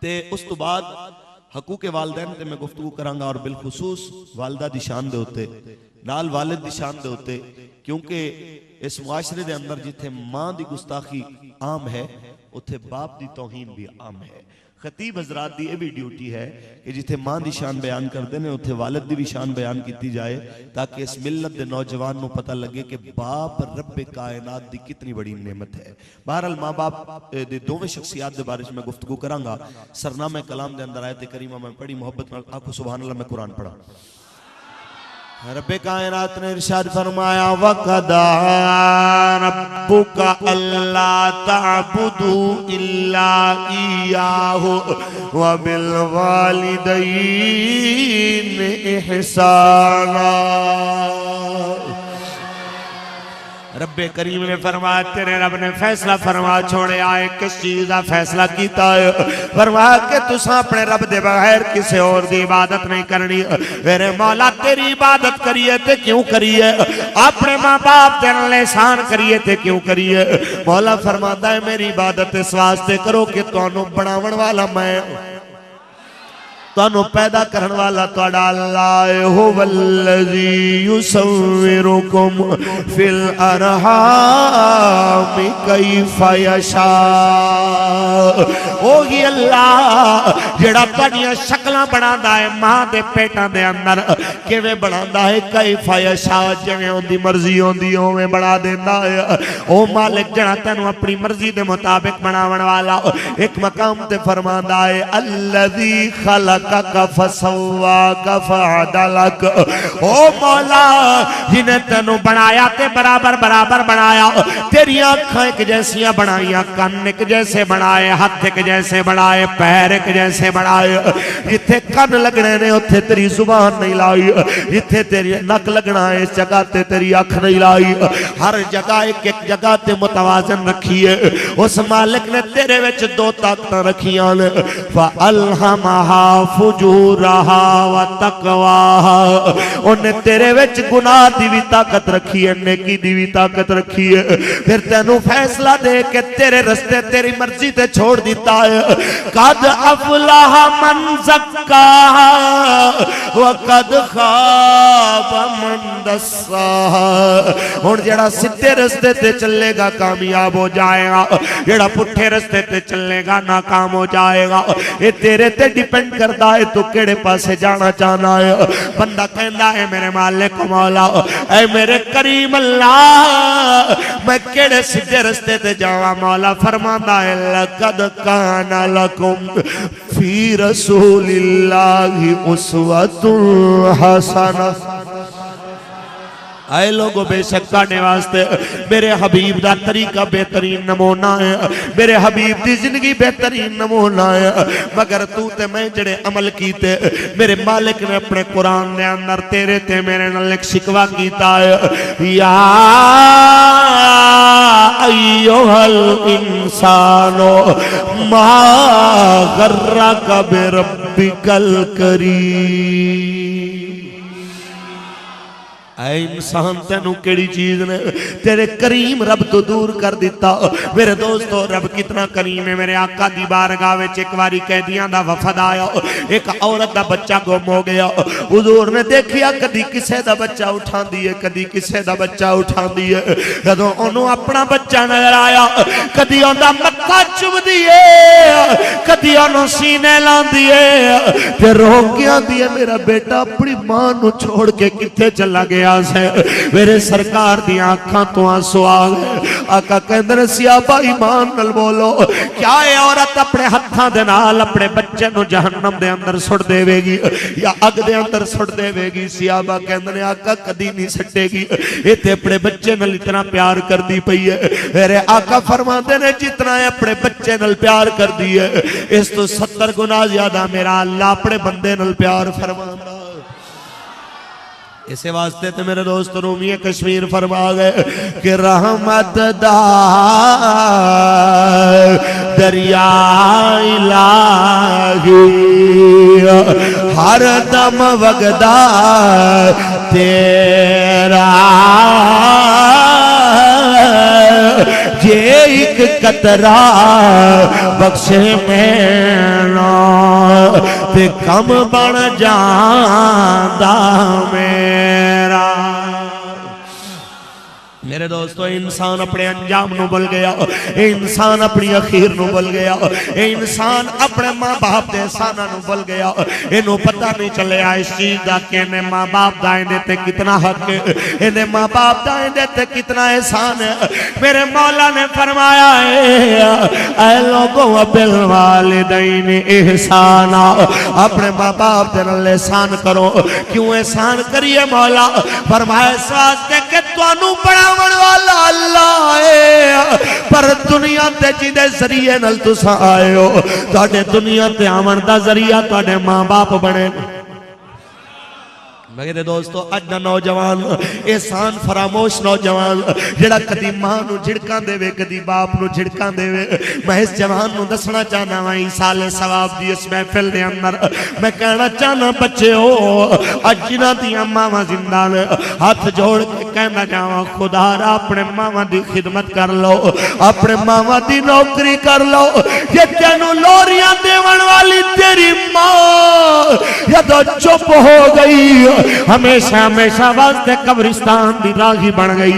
تے اس تو بعد حقوق والدین تے میں گفتگو کرانگا اور بالخصوص والدہ دی شان دے ہوتے نال والد دی شان دے ہوتے، کیونکہ اس معاشرے دے اندر جتھے ماں دی گستاخی عام ہے اتھے باپ دی توہین بھی عام ہے۔ خطیب حضرات دی یہ بھی ڈیوٹی ہے کہ جتھے ماں دی شان بیان کر دینے اتھے والد دی بھی شان بیان کیتی جائے، تاکہ اس ملت دے نوجوان نو پتہ لگے کہ باپ رب کائنات دی کتنی بڑی نعمت ہے۔ بہرحال ماں باپ دے دوویں شخصیات دے بارے میں گفتگو کرانگا۔ سرنامہ کلام دے اندر آیت کریمہ میں پڑھی، محبت نال آکھو سبحان اللہ، میں قرآن پڑھا۔ رب کائنات نے ارشاد فرمایا وَقَضَىٰ رَبُّكَ أَلَّا تَعْبُدُوا إِلَّا إِيَّاهُ وَبِالْوَالِدَيْنِ إِحْسَانًا۔ رب کریم نے فرمایا تیرے رب نے فیصلہ فرما چھوڑے آئے، کس چیز کا فیصلہ کیتا ہے؟ فرمایا کہ تساں اپنے رب دے بغیر کسی اور دی عبادت نہیں کرنی۔ میرے مولا تیری عبادت کریے تے کیوں کریے؟ اپنے ماں باپ تے نال احسان کریے تے کیوں کریے؟ مولا فرماتا ہے میری عبادت اس واسطے کرو کہ تانوں بناون والا میں، تانوں پیدا کرن والا تہاڈا اللہ هو الذی یصورکم فی الارحام کیف یشاء۔ وہی اللہ جڑا تہاڈیاں شکلاں بناتا ہے ماں دے پیٹاں دے اندر، کیویں بناتا ہے کیف یشاء، جویں اودی مرضی ہوندی اوویں بنا دیندا ہے۔ او مالک جڑا تینوں اپنی مرضی دے مطابق بناون والا، ایک مقام تے فرماندا ہے الذی خلق فسواک فعدلک۔ او مولا جنہیں تینوں بنایا تے برابر برابر بنایا، تیری آنکھاں ایک جیسیاں بنائیاں، کان ایک جیسے بنائے، ہاتھ ایک جیسے بنائے، پیر ایک جیسے بنائے۔ جتھے کان لگنے نے اتھے تیری زبان نہیں لائی، جتھے تیری نک لگنا ہے اس جگہ تے تیری آنکھ نہیں لائی، ہر جگہ ایک ایک جگہ تے متوازن رکھی ہے۔ اس مالک نے تیرے وچ دو طاقتاں رکھیاں نے، فَأَلْحَمَهَا فجورہا و تقواہا، انہیں تیرے وچ گناہ دی بھی طاقت رکھی ہے، نیکی دی بھی طاقت رکھی ہے۔ پھر تینوں فیصلہ دے کے تیرے رستے تیری مرضی تے چھوڑ دیتا ہے۔ قد افلح من زکاہا وقد خواب من دساہا۔ اور جڑا سدھے رستے تے چلے گا کامیاب ہو جائے گا، جڑا پٹھے رستے تے چلے گا ناکام ہو جائے گا۔ یہ تیرے تے ڈیپینڈ کرتا ہے تو کیڑے پاسے جانا چاہنا ہے۔ بندہ کہندا ہے میرے مالک مولا، اے میرے کریم اللہ، میں کیڑے سدھے رستے تے جاواں؟ مولا فرماندا ہے لقد کان لکم فی رسول اللہ اسوۃ حسنہ۔ اے لوگوں بے شک تانے واسطے میرے حبیب دا طریقہ بہترین نمونہ ہے، میرے حبیب دی زندگی بہترین نمونہ ہے۔ مگر تو تے میں جڑے عمل کیتے، میرے مالک نے اپنے قرآن دے اندر تیرے تے میرے نال ایک شکوہ کیتا ہے، یا ایوہ الانسان ما غرک بربک الکریم۔ اے انسان تینوں کیڑی چیز نے تیرے کریم رب تو دور کر دیتا؟ میرے دوستو رب کتنا کریم ہے۔ میرے آقا دی بارگاہ وچ ایک واری قیدیاں دا وفد آیا، ایک عورت دا بچہ گم ہو گیا۔ حضور نے دیکھیا کدی کسے دا بچہ اٹھان دیئے، کدی کسے دا بچہ اٹھان دیئے۔ جدوں انہوں اپنا بچہ نظر آیا، کدی اوندا متھا چوم دیئے، کدی انہوں سینے لان دیئے، تے رو گیا دیئے میرا بیٹا اپنی ماں نو چھوڑ کے کتے چلا گیا سے۔ میرے سرکار دی آنکھاں تو آنسو آگئے۔ آقا کہندے نے صحابہ ایمان نال بولو، کیا اے عورت اپنے ہتھاں دے نال اپنے بچے نو جہنم دے اندر سٹ دے گی یا اگ دے اندر سٹ دے گی؟ صحابہ کہندے نے آقا کدی نہیں سٹے گی، اے تے اپنے بچے نال اتنا پیار کر دی پئی ہے۔ میرے آقا فرماندے نے جتنا ہے اپنے بچے نال پیار کر دی ہے، اس تو 70 گنا زیادہ میرا اللہ اپنے بندے نال پیار فرماندا۔ اسے واسطے تے میرے دوست رومی کشمیر فرما گئے کہ رحمت دا دریا الہی ہر دم وگدا تیرا، یہ ایک قطرہ بخشے میں تے کم بن جاندا میرا۔ میرے دوستو انسان اپنے انجام نو بھول گیا، انسان اپنی اخیر نو بھول گیا، انسان اپنے ماں باپ دے احساناں نو بھول گیا۔ انہوں پتہ نہیں چلیا اس چیز دا کہ انہیں ماں باپ دائیں دیتے کتنا حق ہے، انہیں ماں باپ دائیں دیتے کتنا احسان ہے۔ میرے مولا نے فرمایا ہے اے لوگوں بالوالدین احسانا، اپنے ماں باپ دے نال احسان کرو۔ کیوں احسان کریے مولا؟ فرمایا اس واسطے کہ توانوں بڑا والا اللہ ہے، پر دنیا تے جیدے ذریعے نل تسا آئے ہو، تواڈے دنیا تے آمن دا ذریعہ تواڈے ماں باپ بنے۔ میرے دوستو اج دا نوجوان احسان فراموش نوجوان جڑا کدی ماں نو جھڑکاں دے وے کدی باپ نو جھڑکاں دے وے، میں اس جوان نو دسنا چاہنا وا ایصال ثواب دی اس محفل دے اندر میں کہنا چاہنا بچیو اج جنہاں دیاں ماواں زندہ نے ہاتھ جوڑ کے کہنا جاواں خدا را اپنے ماواں دی خدمت کر لو، اپنے ماواں دی نوکری کر لو۔ یہ تینوں لوریاں دیون والی تیری ماں جدوں چپ ہو گئی ہمیشہ ہمیشہ واسطے قبرستان دی راہی بن گئی،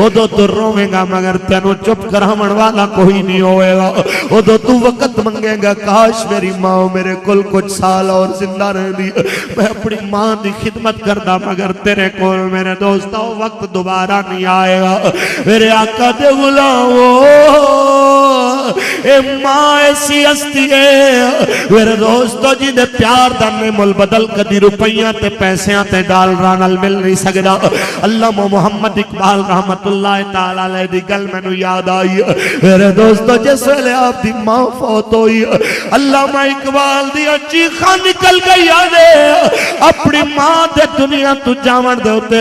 ادو تو روے گا مگر تینوں چپ کراون والا کوئی نہیں ہوئے گا۔ ادو تو وقت منگے گا کاش میری ماں میرے کل کچھ سال اور زندہ رہ دی، میں اپنی ماں دی خدمت کردہ مگر تیرے کول میرے دوستہ وقت دوبارہ نہیں آئے گا۔ میرے آقا دے غلامو اے ماں ایسی ہستی ہے میرے دوستو جی دے پیار دانے مل بدل کدی روپیاں تے پیسیاں تے ڈال رانل مل نہیں سکدا۔ علامہ محمد اقبال رحمت اللہ تعالیٰ علیہ دی گل میں نو یاد آئی میرے دوستو جس ویلے آپ دی ماں فوت ہوئی علامہ اقبال دی چیخاں نکل گئی آنے اپنی ماں دے دنیا تو جاون دے ہوتے۔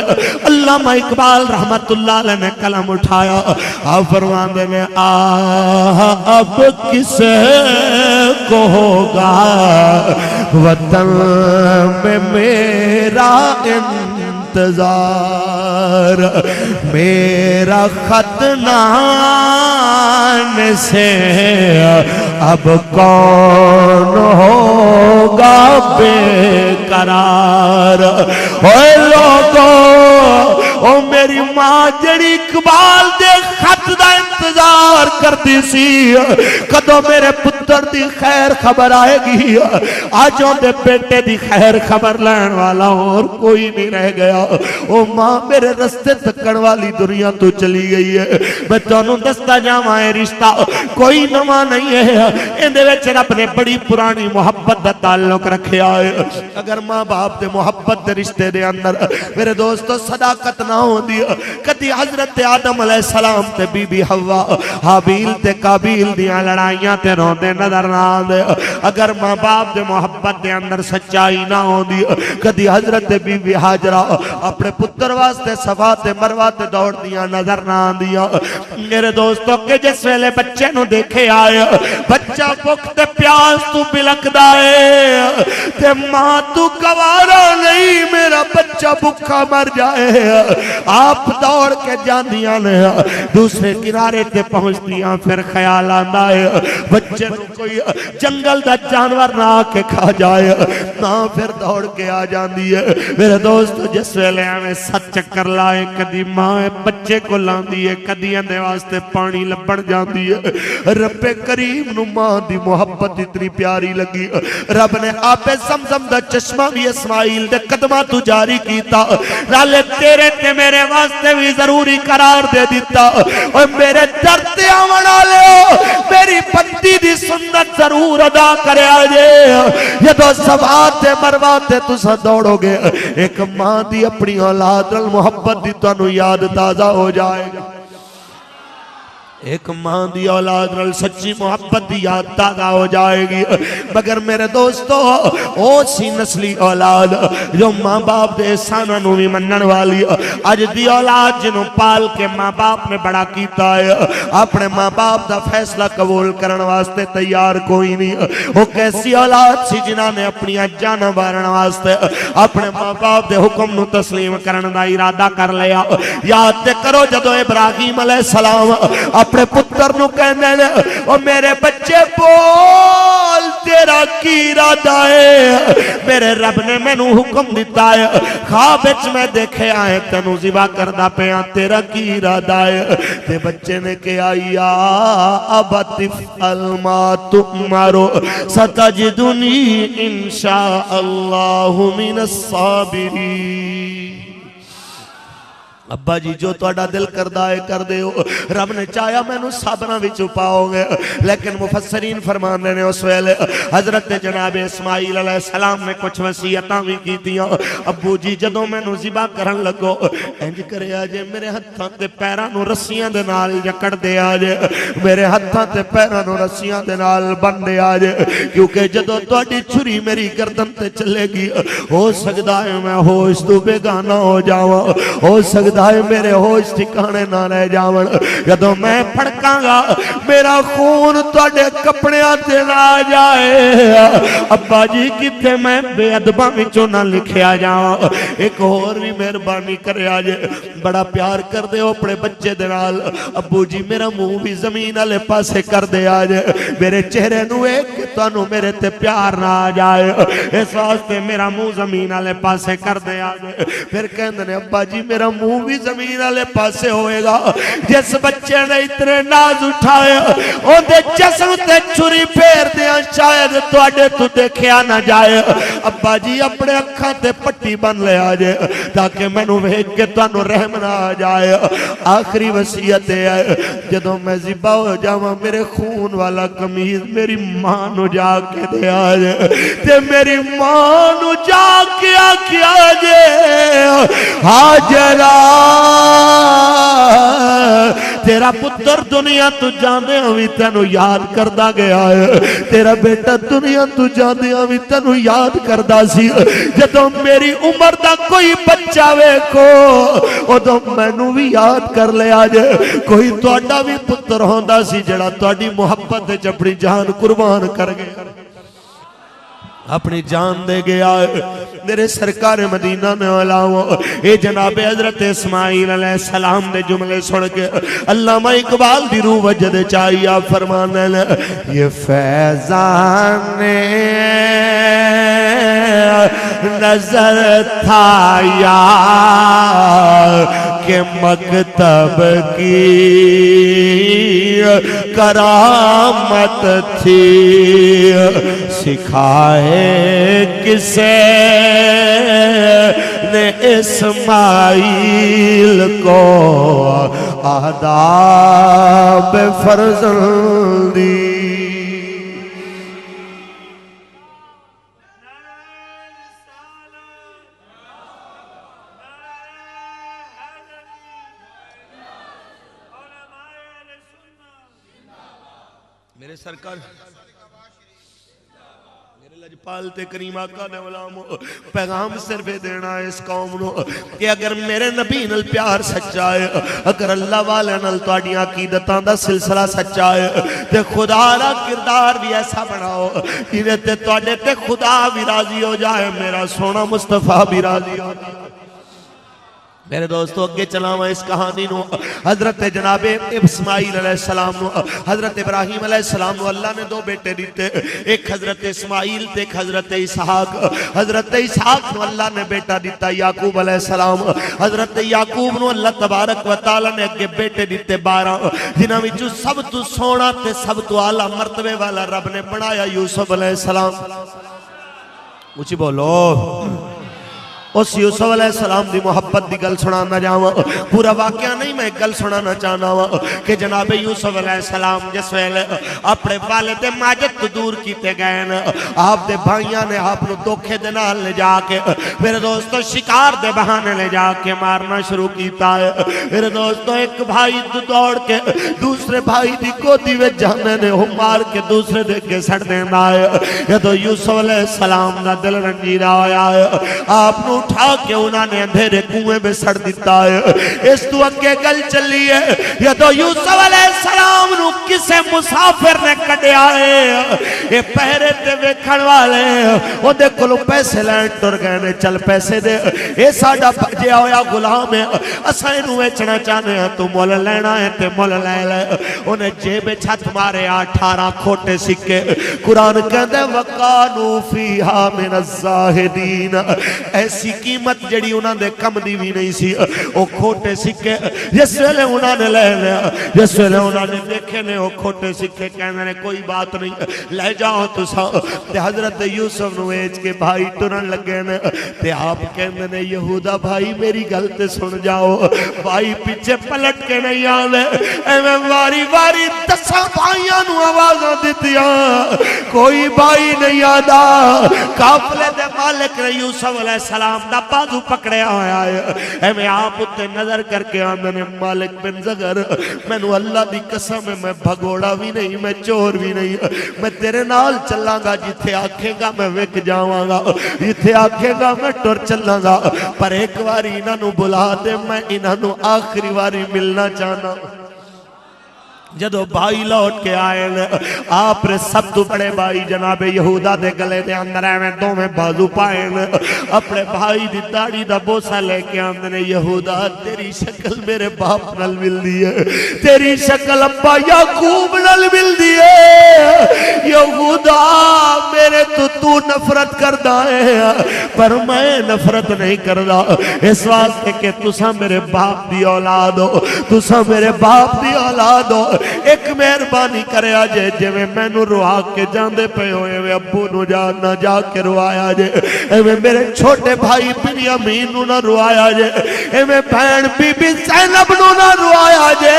علامہ اقبال رحمت اللہ علیہ نے کلم اٹھایا، آپ فرمان دے میں اب کسے کو ہوگا وطن میں میرا انتظار، میرا خط نہ آنے سے اب کون ہوگا بے قرار۔ اے لوگو او میری ماں جڑی اقبال دے خط دا انتظار کرتی سی کدو میرے پتر دی خیر خبر آئے گی، آجوں دے بیٹے دی خیر خبر لین والا اور کوئی نہیں رہ گیا۔ او ماں میرے رستے تکڑ والی دنیا تو چلی گئی ہے، میں تانوں دستا جاواں رشتہ کوئی نواں نہیں ہے، اندے وچ رب نے بڑی پرانی محبت دا تعلق رکھیا ہے۔ اگر ماں باپ دے محبت دے رشتے دے اندر میرے دوستو صداقت نہ ہوندی کدی حضرت آدم علیہ السلام تے بی بی حوا حابیل تے قابیل دیاں لڑائیاں تے روندے نظر نہ آندے۔ اگر ماں باپ دے محبت دے اندر سچائی نہ ہوندی کدی حضرت بی بی حاجرہ اپنے پتر واسطے صفا تے مروہ تے دوڑ دیاں نظر نہ آندیاں۔ میرے دوستو کہ جس ویلے بچے نو دیکھے آئے بچہ بھوک تے پیاس تو بلکدا ہے تے ماں تو گوارا نہیں میرا بچہ بھوکا مر جائے، آپ دوڑ کے جاندیاں نے دوسرے کنارے تے پہنچدیاں، پھر خیال آندا ہے بچے نو کوئی جنگل دا جانور نہ آکے کھا جائے، نہ پھر دوڑ کے آ جاندی ہے۔ میرے دوست جس ویلے ہمیں 7 چکر لائے کدی ماں بچے کو لاندی ہے کدی اندے واسطے پانی لبن جاندی ہے۔ رب کریم نو ماں دی محبت اتنی پیاری لگی، رب نے آپ زمزم دا چشمہ بھی اسماعیل دے قدمہ تو جاری کیتا، نالے تیرے تے میرے واسطے بھی ضروری قرار دے دیتا۔ اور میرے درد آمنا لے میری بندی دی سنت ضرور ادا کرے آجے، یہ تو صفات مروات تسا دوڑو گے، ایک ماں دی اپنی اولاد محبت دی تو انو یاد تازہ ہو جائے گا۔ ایک ماں دی اولاد نال سچی محبت دی یاد تازہ ہو جائے گی۔ مگر میرے دوستو او سی نسلی اولاد جو ماں باپ دے احساناں نو بھی منن والی، اج دی اولاد جنوں پال کے ماں باپ نے بڑا کیتا ہے اپنے ماں باپ دا فیصلہ قبول کرن واسطے تیار کوئی نہیں۔ وہ کیسی اولاد سی جنہاں نے اپنی جاناں بارن واسطے اپنے ماں باپ دے حکم نو تسلیم کرن دا ارادہ کر لیا۔ یاد تے کرو جدو ابراہیم علیہ السلام اپنے پتر نو کہنے لے او میرے بچے بول تیرا کی ارادہ ہے میرے رب نے مینوں حکم دیتا ہے خواب وچ میں دیکھیا ہے تینوں ذبح کردا پیا تیرا کی ارادہ ہے تے بچے نے کہا یا ابت افعل ما تؤمر ستجدنی انشاء اللہ من الصابرین ابا جی جو تہاڈا دل کردا ہے کر دیو رب نے چاہیا مینوں صابراں وچ پاؤ گے لیکن مفسرین فرماندے نے اس ویلے حضرت جناب اسماعیل علیہ السلام نے کچھ وصیتاں بھی کیتیاں ابو جی جدوں مینوں ذبح کرن لگو انج کریا جے میرے ہتھاں تے پیراں نوں رسیاں دے نال جکڑ دیا جے میرے ہتھاں تے پیراں نوں رسیاں دے نال بن دیا جے کیونکہ جدوں تہاڈی چھری میری گردن تے چلے گی ہو سکدا ہے میں ہوش تو بیگانہ ہو جاواں ہو سکدا ہے میرے ہوش ٹھکانے نہ رہ جاون جدوں میں پھڑکاں گا میرا خون تواڈے کپڑیاں تے نہ جائے ابا جی کتے میں بے ادباں وچوں نہ لکھیا جاواں ایک اور بھی مہربانی کریا جے بڑا پیار کر دے اپنے بچے دے نال ابو جی میرا منہ بھی زمین والے پاسے کر دے آ جے میرے چہرے نو ایک کہ تانوں میرے تے پیار نہ آ جائے اس واسطے میرا منہ زمین والے پاسے کر دے آ جے پھر کہندے نے ابا جی میرا منہ بھی زمین والے پاسے ہوئے گا جس بچے نے اتنے ناز اٹھائے او دے جسم تے چھری پھیر دیاں شاید تواڈے تو دیکھیا نہ جائے ابا جی اپنے اکھاں تے پٹی بن لے آ جے تاکہ مینوں ویکھ کے تانوں رحم نہ آ جائے آخری وصیت ہے جدوں میں ذبح ہو جاواں میرے خون والا قمیض میری ماں نو جا کے دے آ جے تے میری ماں نو جا کے آکھیا جے ہاجرہ تیرا پتر دنیا تو جاندے ہوئی تینوں یاد کردہ گیا ہے تیرا بیٹا دنیا تو جاندے ہوئی تینوں یاد کردہ سی جدوں میری عمر دا کوئی بچہ ویکھو ادوں مینوں بھی یاد کر لے آج کوئی تہاڈا بھی پتر ہوندا سی جڑا تہاڈی محبت وچ اپنی جان قربان کر گیا اپنی جان دے گیا میرے سرکار مدینہ میں علاوہ اے جناب حضرت اسماعیل علیہ السلام دے جملے سن کے علامہ اقبال دی روح وجد چاہیے فرمانے لے یہ فیضان نظر تھا یا کہ مکتب کی کرامت تھی سکھائے کسے نے اسماعیل کو آداب فرزندی میرے سرکار میرے لجپال تے کریم آقا نے علامو پیغام صرف دینا ہے اس قوم نو کہ اگر میرے نبی نل پیار سچا ہے اگر اللہ والے نل تواڈیاں عقیدتاں دا سلسلہ سچا ہے تے خدا دا کردار بھی ایسا بناؤ جویں تے تواڈے تے خدا بھی راضی ہو جائے میرا سونا مصطفیٰ بھی راضی ہو جائے میرے دوستو اگے چلاواں اس کہانی نو حضرت جناب اسماعیل علیہ السلام نو حضرت ابراہیم علیہ السلام نو اللہ نے دو بیٹے دیتے ایک حضرت اسماعیل تے ایک حضرت اسحاق حضرت اسحاق نو اللہ نے بیٹا دیتا یعقوب علیہ السلام حضرت یعقوب نو اللہ تبارک و تعالی نے اگے بیٹے دیتے 12 جنہاں وچوں سب تو سونا تے سب تو اعلی مرتبے والا رب نے بنایا یوسف علیہ السلام اونچی بولو اس یوسف علیہ السلام دی محبت دی گل سنانا جاواں پورا واقعہ نہیں میں گل سنانا چاہنا ہوں کہ جناب یوسف علیہ السلام جس ویلے اپنے والد ماجد تو دور کیتے گئے نا آپ دے بھائیاں نے آپ نو دھوکے دے نال لے جا کے میرے دوستو شکار دے بہانے لے جا کے مارنا شروع کیتا ہے میرے دوستو ایک بھائی تو دوڑ کے دوسرے بھائی دی گودی وچ جانے نے ہم مار کے دوسرے دے کے سڑ دینا ہے یہ تو یوسف علیہ السلام دا دل رنجیدہ ہویا ہے آپ نو اٹھا کے انہوں نے اندھیرے کنویں میں سڑ دیتا ہے اس تو اگے گل چلی ہے یا تو یوسف علیہ السلام نو کسے مسافر نے کٹیا ہے یہ پہرے تے ویکھن والے او دے کولوں پیسے لین ٹر گئے نے چل پیسے دے اے ساڈا بھجیا ہویا غلام ہے اساں اینوں ویچنا چاہنے ہیں تو مول لینا ہے تے مول لے لے انہیں جیب چھت مارے 18 کھوٹے سکے قرآن کہندے وقانو فیہا من الزاہدین ایسی قیمت جڑی انہاں دے کم دی بھی نہیں سی او کھوٹے سکے جس ویلے انہاں نے لے لیا جس ویلے انہاں نے دیکھے نے او کھوٹے سکے کہنے نے کوئی بات نہیں لے جاؤ تو سا تے حضرت یوسف نو ایج کے بھائی ٹرن لگے نے تے آپ کہنے نے یہودا بھائی میری گل تے سن جاؤ بھائی پیچھے پلٹ کے نہیں آنے ایویں واری واری 10 بھائیاں نو آوازاں دتیاں کوئی بھائی نہیں آدا قافلے دے مالک نے یوسف علیہ السلام دا بازو پکڑیا ہویا ہے ایویں آپ تے نظر کر کے آندے نے مالک بن زغر مینوں اللہ دی قسم ہے میں بھگوڑا بھی نہیں میں چور بھی نہیں میں تیرے نال چلاں گا جتھے آکھے گا میں وک جاواں گا جتھے آکھے گا میں ٹر چلاں گا پر ایک واری انہاں نو بلا دے میں انہاں نو آخری واری ملنا چاہنا جدو بھائی لوٹ کے آئے آپ نے سب تو بڑے بھائی جناب یہودا دے گلے دے اندر آئے دو میں بازو پائے اپنے بھائی دی داڑھی دا بوسا لے کے آندے نے یہودا تیری شکل میرے باپ نل مل دیئے تیری شکل ابا یعقوب نل مل دیئے یہودا میرے تو نفرت کر دائے پر میں نفرت نہیں کر دا اس واسطے کہ تسا میرے باپ دی اولاد ہو تسا میرے باپ دی اولاد ہو ایک مہربانی کرے آجے جے میں نو روا کے جاندے پہ ہوئے وے ابو نو نہ جا کے روایا جے ایویں میرے چھوٹے بھائی بنیامین نو نہ روایا جے ایویں بہن بی بی زینب نو نہ روایا جے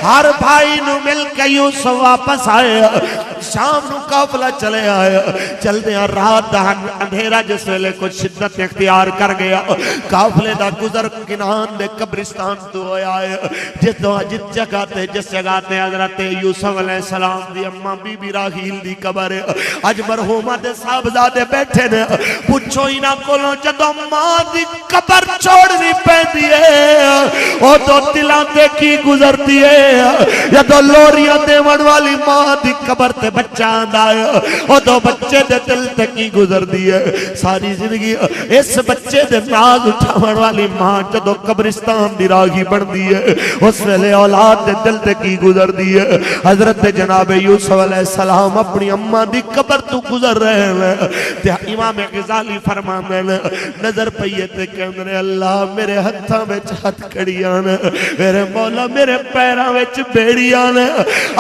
ہر بھائی نو مل کے یوسف واپس آئے شام نو قافلہ چلے آئے چل دیا رات دا اندھیرا جس ویلے کچھ شدت اختیار کر گیا قافلے دا گزر کنان دے قبرستان تو ہویا ہے جس جگہ تے جس جگہ تے حضرت یوسف علیہ السلام دی اماں بی بی راحیل دی قبر اج مرحومہ دے صاحبزادے بیٹھے نے پوچھو ہی نہ کولوں جدوں ماں دی قبر چھوڑنی پیندی ہے او تو دلاں تے کی گزرتی ہے جدوں لوریاں دیون والی ماں دی قبر تے بچہ آندا ہے او تو بچے دے دل تے کی گزردی ہے ساری زندگی اس بچے دے ناز اٹھاون والی ماں جدوں قبرستان دی راہی بندی ہے اس ویلے اولاد دے دل تے کی گزر دی ہے حضرت جناب یوسف علیہ السلام اپنی اماں دی قبر تو گزر رہے ہیں تے امام غزالی فرماندے نے نظر پئیے تے کہندے اللہ میرے ہتھاں وچ ہتھ کڑیاں نے میرے مولا میرے پیراں وچ بیڑیاں نے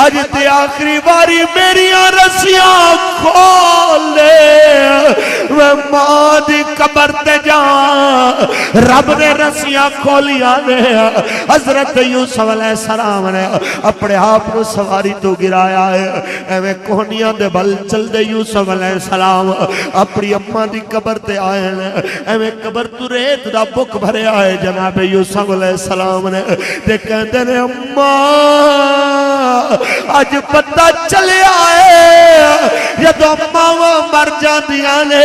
اج تے آخری باری میریاں رسیاں کھول دے میں ماں دی قبر تے جاں رب نے رسیاں کھولیاں نے حضرت یوسف علیہ السلام نے اپنے آپ کو سواری تو گرایا ہے ایویں کوہنیاں دے بل چل دے یوسف علیہ السلام اپنی اماں دی قبر تے آئے ہیں ایویں قبر تو ریت دا بک بھرے آئے جناب یوسف علیہ السلام نے تے کہندے نے اماں اج پتہ چلے آئے جدوں ماواں مر جاندیاں نے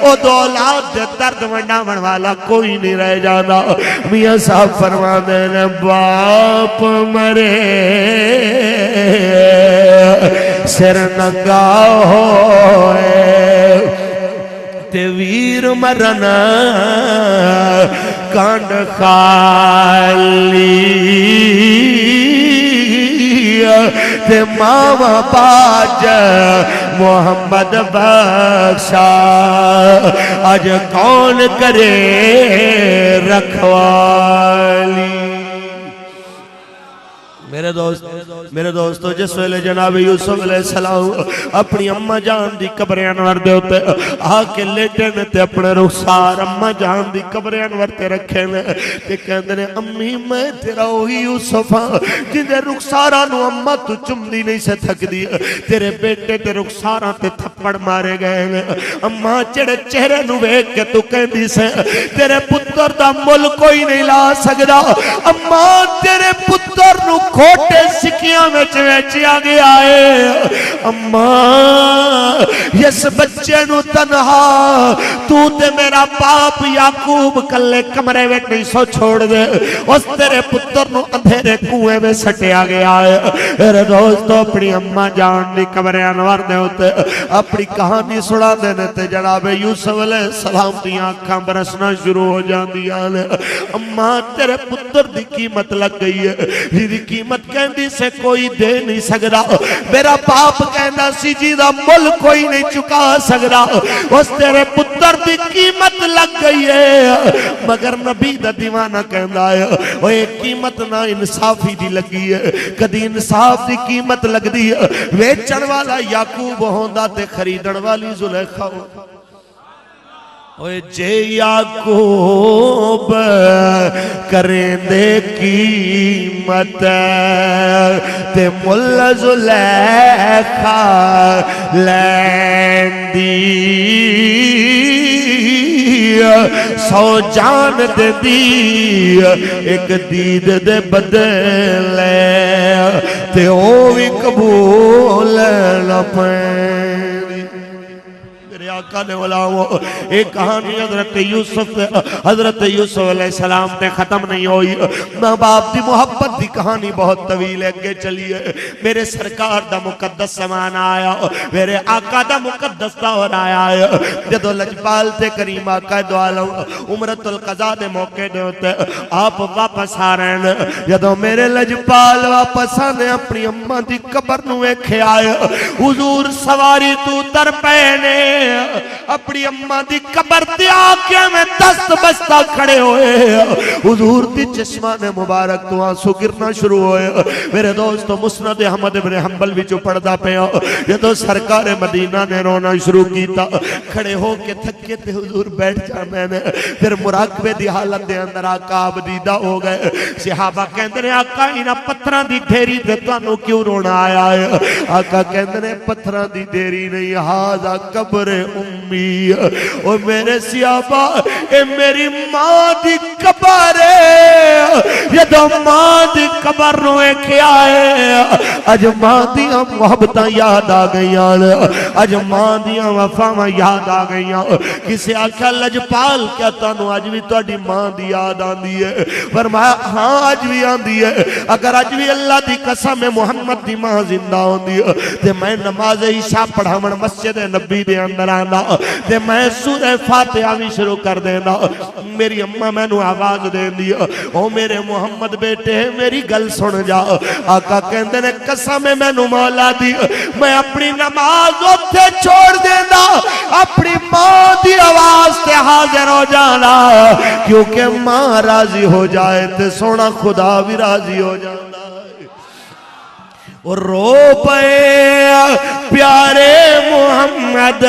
او دو اولاد دے درد ونڈاون والا کوئی نہیں رہ جانا میاں صاحب فرماندے نے باپ مرے سر ننگا ہوئے تے ویر مرن کانڈ خالی تے ماما باج محمد بخشا آج کون کرے رکھوالی میرے دوستو جس ویلے جناب یوسف علیہ السلام اپنی اماں جان دی قبر انور دے ہوتے آکے لیٹے نے تے اپنے رخسار اماں جان دی قبر انور تے رکھے نے تے کہندے نے امی میں تیرا وہی یوسف ہاں جنہیں رخساراں نو اماں تو چمدی نہیں سے تھک دی تیرے بیٹے تے رخساراں تے تھپڑ مارے گئے نے اماں چڑے چہرے نو ویکھ کے تو کہندی سے تیرے پتر دا مل کوئی نہیں لا سکدا اماں تیرے پتر نو کھوٹے سکیاں میں چویچیا گیا ہے اماں اس بچے نو تنہا تو تے میرا باپ یعقوب کلے کمرے وچ نہیں سو چھوڑ دے، اس تیرے پتر نو اندھیرے کنویں میں سٹیا گیا ہے۔ میرے دوستو اپنی اماں جان دی قبر انور دے ہوتے اپنی کہانی سنا دینے تے جناب یوسف علیہ السلام دی آنکھاں برسنا شروع ہو جاندیاں نے۔ اماں تیرے پتر دی قیمت لگ گئی ہے، جی قیمت کہندی سے کوئی دے نہیں سکدا، میرا باپ کہندا سی جی دا مل کوئی نہیں چکا سکدا، اس تیرے پتر دی قیمت لگ گئی ہے۔ مگر نبی دا دیوانہ کہندا ہے او ایک قیمت نہ انصافی دی لگی ہے، کدی انصاف دی قیمت لگ دی ہے، ویچن والا یعقوب ہوندا تے خریدن والی زلیخا ہوندا۔ اوے جے یعقوب کریں دے قیمت تے مل زلیخا لیندی، سو جان دے دی ایک دید دے بدلے تے او بھی قبول نہ پائیں۔ آقا نے بلاؤ ایک کہانی حضرت یوسف علیہ السلام تے ختم نہیں ہوئی، ماں باپ دی محبت دی کہانی بہت طویل اگے چلی ہے۔ میرے سرکار دا مقدس زمان آیا، میرے آقا دا مقدس دور آیا ہے، جدو لجپال تے کریم آقا دو عالم عمرت القضاء دے موقع دے ہوتے آپ واپس آ رہے ہیں، جدو میرے لجپال واپس آنے اپنی اماں دی قبر نوے کھیائے، حضور سواری تو تر پہنے اپنی اماں دی قبر تے آکے میں دست بستہ کھڑے ہوئے، حضور دی چشمان مبارک تو آنسو گرنا شروع ہوئے۔ میرے دوستو مسند احمد بن حنبل بھی جو پڑھدا پیا، یہ تو سرکار مدینہ نے رونا شروع کیتا، کھڑے ہو کے تھکے تے حضور بیٹھ جانے نے، پھر مراقبے دی حالت دے اندر آقا عبدیدہ ہو گئے۔ صحابہ کہندے نے آقا انہاں پتھراں دی ڈھیری تے تانوں کیوں رونا آیا ہے؟ آقا کہندے نے پتھراں دی ڈھیری نہیں، ہاذا قبر امی، او میرے صحابہ اے میری ماں دی قبر ہے، یہ دو ماں دی قبر روئے کیا ہے، اج ماں دیاں محبتاں یاد آ گئیاں، اج ماں دیاں وفاواں یاد آ گئیاں۔ کسے آکھا لجپال کیا تانوں اج بھی تہاڈی ماں دی یاد آندی ہے؟ فرمایا ہاں اج بھی آندی ہے، اگر اج بھی اللہ دی قسم محمد دی ماں زندہ ہوندی ہے تے میں نماز عشاء پڑھاون مسجد نبی دے اندر آنا تے میں سورہ فاتحہ بھی شروع کر دینا، میری اماں میں نو آواز دے دی او میرے محمد بیٹے میری گل سن جا۔ آقا کہندے نے قسم میں نو مولا دی میں اپنی نماز اوتھے چھوڑ دینا، اپنی ماں دی آواز تے حاضر ہو جانا، کیونکہ ماں راضی ہو جائے تے سونا خدا بھی راضی ہو جانا۔ اور رو پے پیارے محمد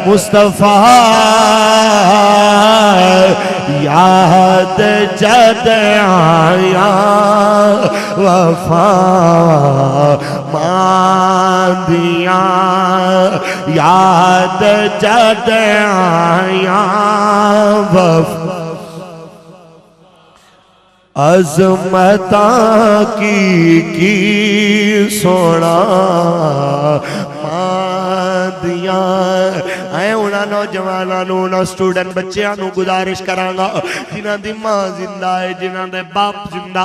مصطفیٰ، یاد جد آیا وفا ماندیاں، یاد جد آیا وفا عظمتاں کی سونا ماندیاں۔ اے انہاں نوجواناں نو سٹوڈنٹ بچیاں نو گزارش کرانگا جنہاں دی ماں زندہ ہے، جنہاں دے باپ زندہ،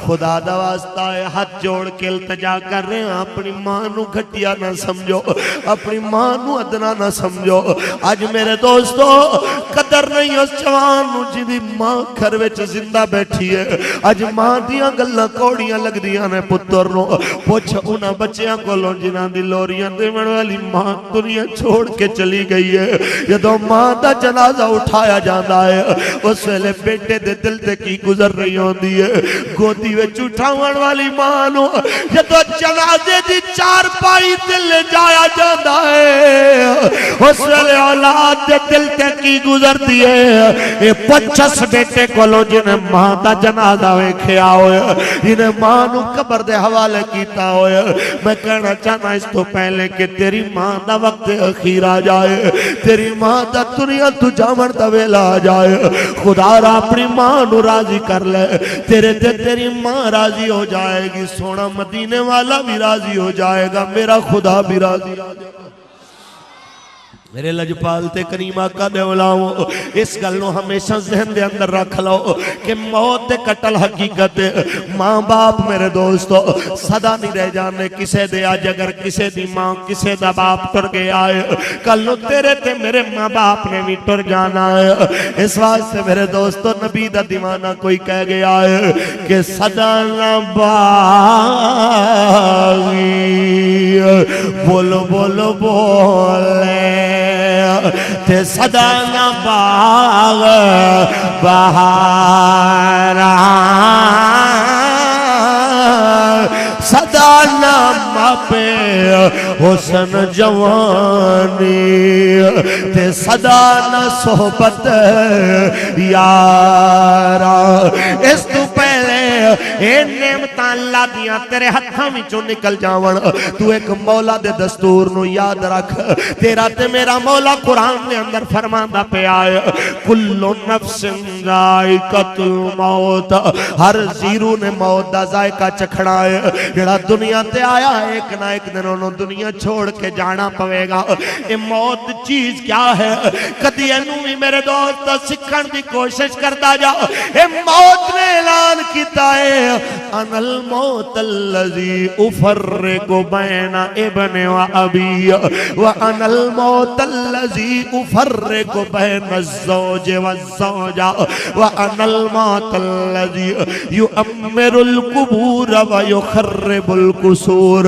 خدا دا واسطہ ہے ہاتھ جوڑ کے التجا کر رہے ہیں، اپنی ماں نو گھٹیا نہ سمجھو، اپنی ماں نو ادنا نہ سمجھو۔ آج میرے دوستو قدر نہیں اس جوان نو جنہی ماں گھر وچ زندہ بیٹھی ہے، اج ماں دیاں گلاں کوڑیاں لگ دیاں نے پتر نو، پوچھ انہاں بچیاں کولوں جنہاں دی لوریاں دیون والی ماں دنیا چھوڑ کے چلی گئی ہے۔ جدوں ماں دا جنازہ اٹھایا جاندا ہے اس ویلے بیٹے دے دل تے کی گزر رہی ہوندی ہے، گودی وچ اٹھاون والی ماں نو جدوں جنازے دی چار پائی تے لے جایا جاندا ہے اس ویلے اولاد دے دل تے کی گزرتی ہے۔ اے پچھس بیٹے کولوں جنہیں ماں دا جنازہ ویکھیا ہوئے، جنہیں ماں نو قبر دے حوالے کیتا ہوئے، میں کہنا چاہنا اس تو پہلے کہ تیری ماں دا وقت اخیر آ جائے، تیری ماں دا دنیا تو جامن دا ویلا آ جائے، خدا را اپنی ماں نو راضی کر لے، تیرے تے تیری ماں راضی ہو جائے گی، سونا مدینے والا بھی راضی ہو جائے گا، میرا خدا بھی راضی ہو جائے گا۔ میرے لجپال تے کریم آقا دے اولاو اس گل نو ہمیشہ ذہن دے اندر رکھ لو کہ موت دے قتل حقیقت ماں باپ میرے دوستو صدا نہیں رہ جانے کسے دے آج اگر کسے دی ماں کسے دا باپ ٹر گیا ہے کل نو تیرے تے میرے ماں باپ نے بھی ٹر جانا ہے اس واسطے میرے دوستو نبی دا دیوانہ کوئی کہہ گیا ہے کہ صدا نہ باغی بولو بولو بولے تے صدا نہ باغ بہارا صدا نہ ماپے حسن جوانی تے صدا نہ صحبت یارا اس تو پہلے اے نعمت اللہ دیاں تیرے ہتھاں وچوں نکل جاون تو ایک مولا دے دستور نو یاد رکھ تیرا تے میرا مولا قرآن نے اندر فرماندا پیا ہے کل نفس ذائقۃ الموت ہر زیرو نے موت دا ذائقہ چکھنا ہے جڑا دنیا تے آیا ایک نہ ایک دن انہوں دنیا چھوڑ کے جانا پوے گا اے موت چیز کیا ہے کدی اینوں بھی میرے دوست سکھن دی کوشش کرتا جا اے موت نے اعلان کیتا ہے انا الموت الذی افرق بین ابن و ابی وانا الموت الذی افرق بین الزوج والزوجہ وانا الموت الذی یؤمر القبور ویخرب القصور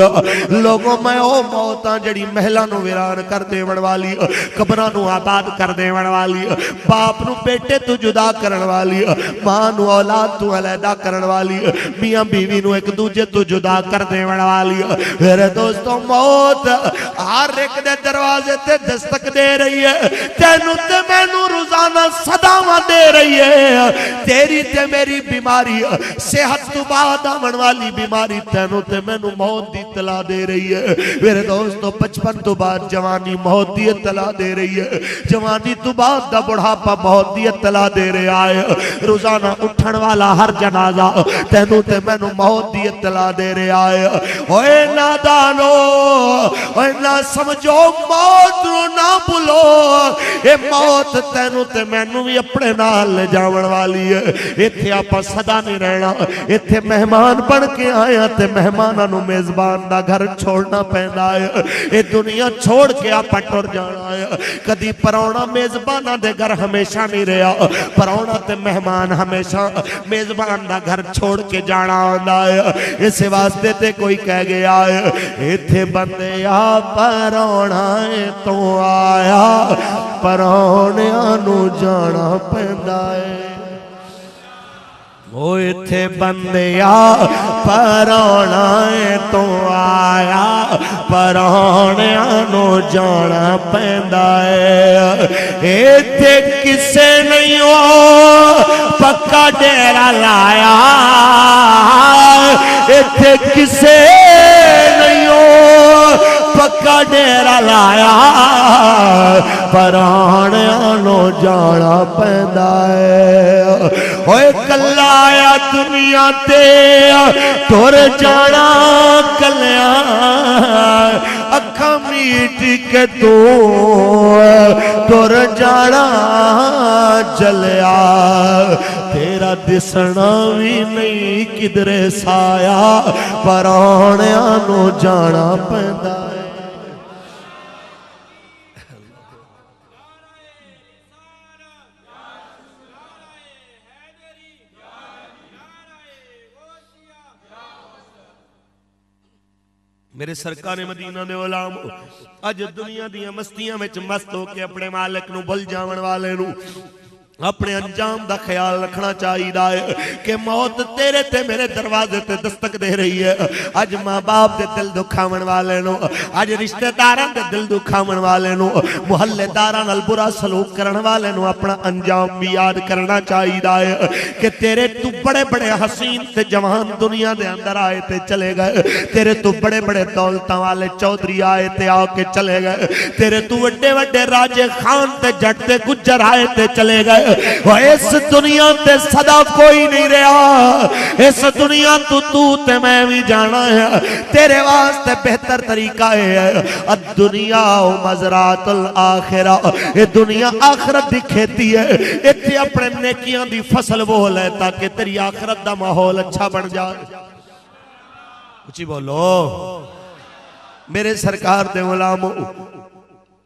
لوگوں میں او موتاں جڑی محلہ نو ویران کر دے والی قبران نو آباد کر دے والی باپ نو بیٹے تو جدا کرن والی ماں نو اولاد تو علیحدہ کرن والی میاں بیوی نو ایک دوجے تو جدا کر دے والی میرے دوستوں موت ہر ایک دے دروازے تے دستک دے رہی ہے تینو تے مینو روزانہ صداواں دے رہی ہے تیری تے میری بیماری صحت تو بعد آمن والی بیماری تینو تے مینو موت دی اطلاع دے رہی ہے میرے دوستو 55 تو بعد جوانی موت دی اطلاع دے رہی ہے جوانی تو بعد دا بڑھاپا موت دی اطلاع دے رہا ہے روزانہ اٹھن والا ہر جنازہ تینو تے مینو موت دی اطلاع دے رہا ہے اوے نادانو اوے نہ سمجھو موت نو نہ بھولو اے موت تینو تے مینو بھی اپنے نال لے جاون والی ہے ایتھے آپا صدا نہیں رہنا ایتھے مہمان بن کے آیا تے مہماناں نو میزبان دا گھر چھوڑنا پیندا ہے اے دنیا چھوڑ کے آپا ٹر جانا ہے کدی پرونا میزباناں دے گھر ہمیشہ نہیں رہا پرونا تے مہمان ہمیشہ میزبان دا گھر چھوڑ کے جانا ہوندا ہے اس واسطے تے کوئی کہہ گیا ہے ایتھے بندے آ پرونا تو آیا پرونیاں نو جانا پیندا ہے وہ ایتھے بندیا پرونا تو آیا پرونیاں نو جانا پیندا ہے ایتھے کسے نہیں ہو پکا ڈیرا لایا ایتھے کسے نہیں ہو پکا ڈیرا لایا پرونیاں نو جانا پیندا ہے اوے کلا آیا دنیا تے ٹر جانا کلیاں اکھاں میٹ کے تو ٹر جانا جلیا تیرا دسنا بھی نہیں کدرے سایا پرونیاں نو جانا پیندا ہے میرے سرکار مدینہ دے علام اج دنیا دیاں مستیاں میں مست ہو کے اپنے مالک نو بھول جاون والے نو اپنے انجام دا خیال رکھنا چاہیے کہ موت تیرے تے میرے دروازے تے دستک دے رہی ہے اج ماں باپ دے دل دکھاون والے نو اج رشتہ داراں دے دل دکھاون والے نو محلے داراں نال برا سلوک کرن والے نو اپنا انجام بھی یاد کرنا چاہیے کہ تیرے تو بڑے بڑے حسین تے جوان دنیا دے اندر آئے تے چلے گئے تیرے تو بڑے بڑے دولتاں والے چودھری آئے تے آ کے چلے گئے تیرے تو وڈے وڈے راجے خان تے جٹ تے گجر آئے تے چلے گئے وہ اس دنیا تے صدا کوئی نہیں رہا، اس دنیا تو تے میں بھی جانا ہے، تیرے واسطے بہتر طریقہ ہے الدنیا و مزرعۃ الآخرہ، یہ دنیا آخرت دی کھیتی ہے، اتنے اپنے نیکیاں دی فصل بو لے تاکہ تیری آخرت دا ماحول اچھا بن جائے۔ اچھی بولو میرے سرکار دے غلامو،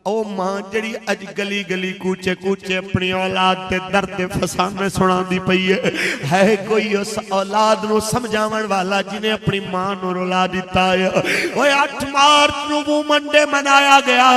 او ماں جڑی اج گلی گلی کوچے کوچے اپنی اولاد تے درد فسانے سنا دی پئی ہے کوئی اس اولاد نو سمجھاون والا جنہیں اپنی ماں نو رلا دیتا ہے؟ وہ 8 مارچ نو وہ منڈے منایا گیا،